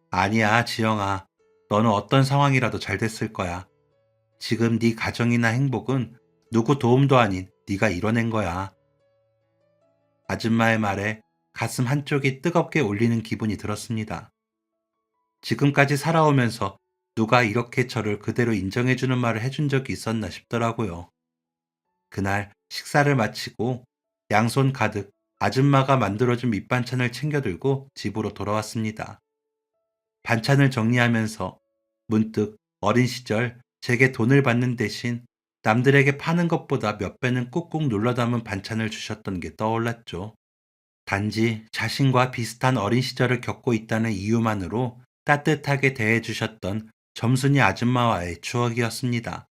아니야, 지영아. 너는 어떤 상황이라도 잘 됐을 거야. 지금 네 가정이나 행복은 누구 도움도 아닌 네가 이뤄낸 거야. 아줌마의 말에 가슴 한쪽이 뜨겁게 울리는 기분이 들었습니다. 지금까지 살아오면서 누가 이렇게 저를 그대로 인정해주는 말을 해준 적이 있었나 싶더라고요. 그날 식사를 마치고 양손 가득 아줌마가 만들어준 밑반찬을 챙겨 들고 집으로 돌아왔습니다. 반찬을 정리하면서 문득 어린 시절 제게 돈을 받는 대신 남들에게 파는 것보다 몇 배는 꾹꾹 눌러 담은 반찬을 주셨던 게 떠올랐죠. 단지 자신과 비슷한 어린 시절을 겪고 있다는 이유만으로 따뜻하게 대해주셨던 점순이 아줌마와의 추억이었습니다.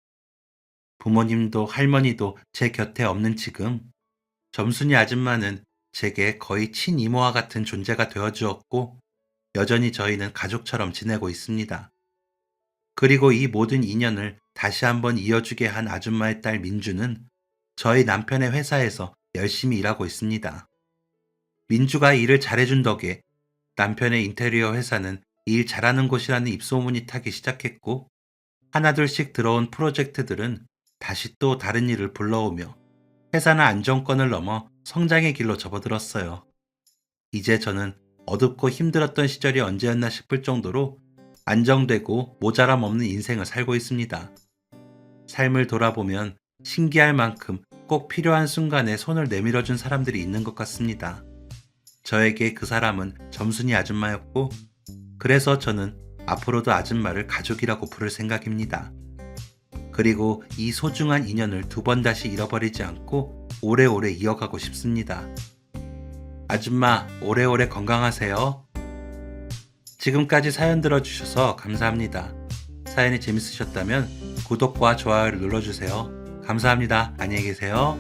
부모님도 할머니도 제 곁에 없는 지금, 점순이 아줌마는 제게 거의 친이모와 같은 존재가 되어주었고, 여전히 저희는 가족처럼 지내고 있습니다. 그리고 이 모든 인연을 다시 한번 이어주게 한 아줌마의 딸 민주는 저희 남편의 회사에서 열심히 일하고 있습니다. 민주가 일을 잘해준 덕에 남편의 인테리어 회사는 일 잘하는 곳이라는 입소문이 타기 시작했고, 하나둘씩 들어온 프로젝트들은 다시 또 다른 일을 불러오며 회사는 안정권을 넘어 성장의 길로 접어들었어요. 이제 저는 어둡고 힘들었던 시절이 언제였나 싶을 정도로 안정되고 모자람 없는 인생을 살고 있습니다. 삶을 돌아보면 신기할 만큼 꼭 필요한 순간에 손을 내밀어준 사람들이 있는 것 같습니다. 저에게 그 사람은 점순이 아줌마였고, 그래서 저는 앞으로도 아줌마를 가족이라고 부를 생각입니다. 그리고 이 소중한 인연을 두 번 다시 잃어버리지 않고 오래오래 이어가고 싶습니다. 아줌마, 오래오래 건강하세요. 지금까지 사연 들어주셔서 감사합니다. 사연이 재밌으셨다면 구독과 좋아요를 눌러주세요. 감사합니다. 안녕히 계세요.